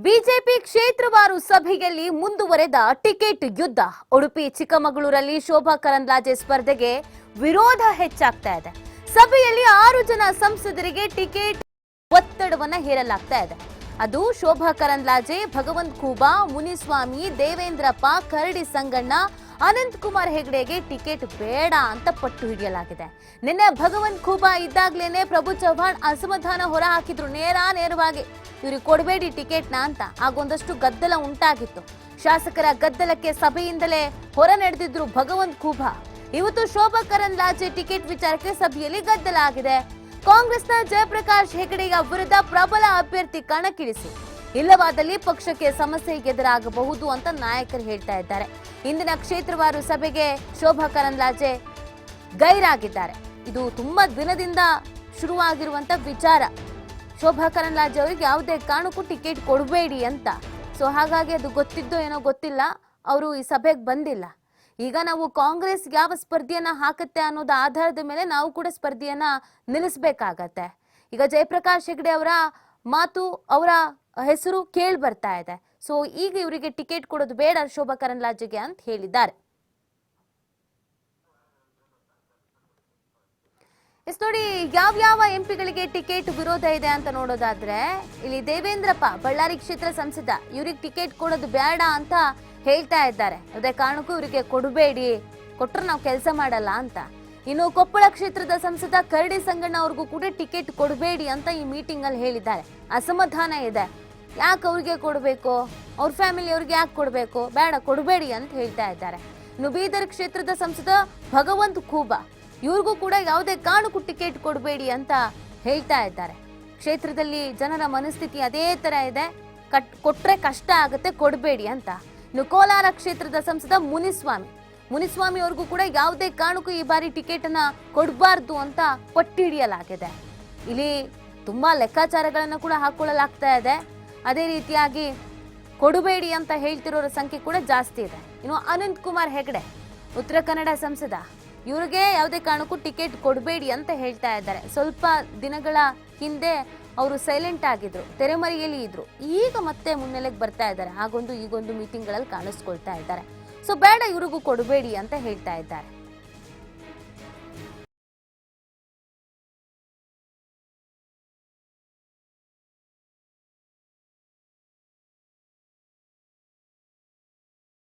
BJP ಕ್ಷೇತ್ರವಾರು ಸಭೆಯಲ್ಲಿ ಮುಂದುವರೆದ ಟಿಕೆಟ್ ಯುದ್ಧ. ಉಡುಪಿ ಚಿಕ್ಕಮಗಳೂರಲ್ಲಿ ಶೋಭಾ ಕರಂದ್ಲಾಜೆ ಸ್ಪರ್ಧೆಗೆ ವಿರೋಧ ಹೆಚ್ಚಾಗ್ತಾ ಇದೆ. ಸಭೆಯಲ್ಲಿ 6 ಜನ ಸಂಸದರಿಗೆ ಟಿಕೆಟ್ ಒತ್ತಡವನ್ನ ಹೇರಲಾಗ್ತಾ ಇದೆ. ಅದು ಶೋಭಾ ಕರಂದ್ಲಾಜೆ, ಭಗವಂತ್ ಖೂಬಾ, ಮುನಿಸ್ವಾಮಿ, ದೇವೇಂದ್ರಪ್ಪ, ಕರಡಿ ಸಂಗಣ್ಣ, ಅನಂತ್ ಕುಮಾರ್ ಹೆಗಡೆಗೆ ಟಿಕೆಟ್ ಬೇಡ ಅಂತ ಪಟ್ಟು ಹಿಡಿಯಲಾಗಿದೆ. ನಿನ್ನೆ ಭಗವಂತ್ ಖೂಬಾ ಇದ್ದಾಗ್ಲೇನೆ ಪ್ರಭು ಚವ್ಹಾಣ್ ಅಸಮಾಧಾನ ಹೊರ ಹಾಕಿದ್ರು ನೇರವಾಗಿ ಇವ್ರಿಗೆ ಕೊಡಬೇಡಿ ಟಿಕೆಟ್ನ ಅಂತ. ಆಗೊಂದಷ್ಟು ಗದ್ದಲ ಉಂಟಾಗಿತ್ತು. ಶಾಸಕರ ಗದ್ದಲಕ್ಕೆ ಸಭೆಯಿಂದಲೇ ಹೊರ ನಡೆದಿದ್ರು ಭಗವಂತ್ ಖೂಬಾ. ಇವತ್ತು ಶೋಭಾ ಕರಂದ್ಲಾಜೆ ಟಿಕೆಟ್ ವಿಚಾರಕ್ಕೆ ಸಭೆಯಲ್ಲಿ ಗದ್ದಲ ಆಗಿದೆ. ಕಾಂಗ್ರೆಸ್ನ ಜಯಪ್ರಕಾಶ್ ಹೆಗಡೆಯ ವಿರುದ್ಧ ಪ್ರಬಲ ಅಭ್ಯರ್ಥಿ ಕಣಕ್ಕಿಳಿಸಿ, ಇಲ್ಲವಾದಲ್ಲಿ ಪಕ್ಷಕ್ಕೆ ಸಮಸ್ಯೆ ಎದುರಾಗಬಹುದು ಅಂತ ನಾಯಕರು ಹೇಳ್ತಾ ಇದ್ದಾರೆ. ಇಂದಿನ ಕ್ಷೇತ್ರವಾರು ಸಭೆಗೆ ಶೋಭಾ ಕರಂದ್ಲಾಜೆ ಗೈರಾಗಿದ್ದಾರೆ. ಇದು ತುಂಬಾ ದಿನದಿಂದ ಶುರುವಾಗಿರುವಂತ ವಿಚಾರ. ಶೋಭಾ ಕರಂದ್ಲಾಜೆ ಅವರಿಗೆ ಯಾವುದೇ ಕಾರಣಕ್ಕೂ ಟಿಕೆಟ್ ಕೊಡಬೇಡಿ ಅಂತ. ಸೊ ಹಾಗಾಗಿ ಅದು ಗೊತ್ತಿದ್ದೋ ಏನೋ ಗೊತ್ತಿಲ್ಲ, ಅವರು ಈ ಸಭೆಗೆ ಬಂದಿಲ್ಲ. ಈಗ ನಾವು ಕಾಂಗ್ರೆಸ್ ಯಾವ ಸ್ಪರ್ಧೆಯನ್ನ ಹಾಕುತ್ತೆ ಅನ್ನೋದ ಆಧಾರದ ಮೇಲೆ ನಾವು ಕೂಡ ಸ್ಪರ್ಧೆಯನ್ನ ನಿಲ್ಲಿಸಬೇಕಾಗತ್ತೆ. ಈಗ ಜಯಪ್ರಕಾಶ್ ಹೆಗಡೆ ಅವರ ಮಾತು, ಅವರ ಹೆಸರು ಕೇಳಿ ಬರ್ತಾ ಇದೆ. ಸೊ ಈಗ ಇವರಿಗೆ ಟಿಕೆಟ್ ಕೊಡೋದು ಬೇಡ ಶೋಭಾ ಕರಂದ್ಲಾಜೆಗೆ ಅಂತ ಹೇಳಿದ್ದಾರೆ. ನೋಡಿ, ಯಾವ ಎಂಪಿಗಳಿಗೆ ಟಿಕೆಟ್ ವಿರೋಧ ಇದೆ ಅಂತ ನೋಡೋದಾದ್ರೆ, ಇಲ್ಲಿ ದೇವೇಂದ್ರಪ್ಪ ಬಳ್ಳಾರಿ ಕ್ಷೇತ್ರ ಸಂಸದ, ಇವ್ರಿಗೆ ಟಿಕೆಟ್ ಕೊಡೋದು ಬೇಡ ಅಂತ ಹೇಳ್ತಾ ಇದ್ದಾರೆ. ಅದೇ ಕಾರಣಕ್ಕೂ ಇವರಿಗೆ ಕೊಡಬೇಡಿ, ಕೊಟ್ಟರೆ ನಾವು ಕೆಲಸ ಮಾಡಲ್ಲ ಅಂತ. ಇನ್ನು ಕೊಪ್ಪಳ ಕ್ಷೇತ್ರದ ಸಂಸದ ಕರಡಿ ಸಂಗಣ್ಣ ಅವ್ರಿಗೂ ಕೂಡ ಟಿಕೆಟ್ ಕೊಡಬೇಡಿ ಅಂತ ಈ ಮೀಟಿಂಗ್ ಅಲ್ಲಿ ಹೇಳಿದ್ದಾರೆ. ಅಸಮಾಧಾನ ಇದೆ, ಯಾಕೆ ಅವ್ರಿಗೆ ಕೊಡಬೇಕು, ಅವ್ರ ಫ್ಯಾಮಿಲಿ ಅವ್ರಿಗೆ ಯಾಕೆ ಕೊಡಬೇಕು, ಬೇಡ ಕೊಡಬೇಡಿ ಅಂತ ಹೇಳ್ತಾ ಇದ್ದಾರೆ. ಇನ್ನು ಬೀದರ್ ಕ್ಷೇತ್ರದ ಸಂಸದ ಭಗವಂತ್ ಖೂಬಾ, ಇವ್ರಿಗೂ ಕೂಡ ಯಾವುದೇ ಕಾರಣಕ್ಕೂ ಟಿಕೆಟ್ ಕೊಡಬೇಡಿ ಅಂತ ಹೇಳ್ತಾ ಇದ್ದಾರೆ. ಕ್ಷೇತ್ರದಲ್ಲಿ ಜನರ ಮನಸ್ಥಿತಿ ಅದೇ ತರ ಇದೆ, ಕೊಟ್ರೆ ಕಷ್ಟ ಆಗುತ್ತೆ, ಕೊಡಬೇಡಿ ಅಂತ. ಇನ್ನು ಕೋಲಾರ ಕ್ಷೇತ್ರದ ಸಂಸದ ಮುನಿಸ್ವಾಮಿ ಅವ್ರಿಗೂ ಕೂಡ ಯಾವುದೇ ಕಾರಣಕ್ಕೂ ಈ ಬಾರಿ ಟಿಕೆಟ್ ಅನ್ನ ಕೊಡಬಾರ್ದು ಅಂತ ಪಟ್ಟು ಹಿಡಿಯಲಾಗಿದೆ. ಇಲ್ಲಿ ತುಂಬಾ ಲೆಕ್ಕಾಚಾರಗಳನ್ನ ಕೂಡ ಹಾಕೊಳ್ಳಲಾಗ್ತಾ ಇದೆ. ಅದೇ ರೀತಿಯಾಗಿ ಕೊಡಬೇಡಿ ಅಂತ ಹೇಳ್ತಿರೋರ ಸಂಖ್ಯೆ ಕೂಡ ಜಾಸ್ತಿ ಇದೆ. ಇನ್ನು ಅನಂತ್ ಕುಮಾರ್ ಹೆಗಡೆ, ಉತ್ತರ ಕನ್ನಡ ಸಂಸದ, ಇವ್ರಿಗೆ ಯಾವುದೇ ಕಾರಣಕ್ಕೂ ಟಿಕೆಟ್ ಕೊಡಬೇಡಿ ಅಂತ ಹೇಳ್ತಾ ಇದ್ದಾರೆ. ಸ್ವಲ್ಪ ದಿನಗಳ ಹಿಂದೆ ಅವರು ಸೈಲೆಂಟ್ ಆಗಿದ್ರು, ತೆರೆಮರೆಯಲ್ಲಿ ಇದ್ರು. ಈಗ ಮತ್ತೆ ಮುನ್ನೆಲೆಗೆ ಬರ್ತಾ ಇದ್ದಾರೆ. ಆಗೊಂದು ಈಗೊಂದು ಮೀಟಿಂಗ್ಗಳಲ್ಲಿ ಕಾಣಿಸ್ಕೊಳ್ತಾ ಇದ್ದಾರೆ. ಸೊ ಬೇಡ, ಇವ್ರಿಗೂ ಕೊಡಬೇಡಿ ಅಂತ ಹೇಳ್ತಾ ಇದ್ದಾರೆ.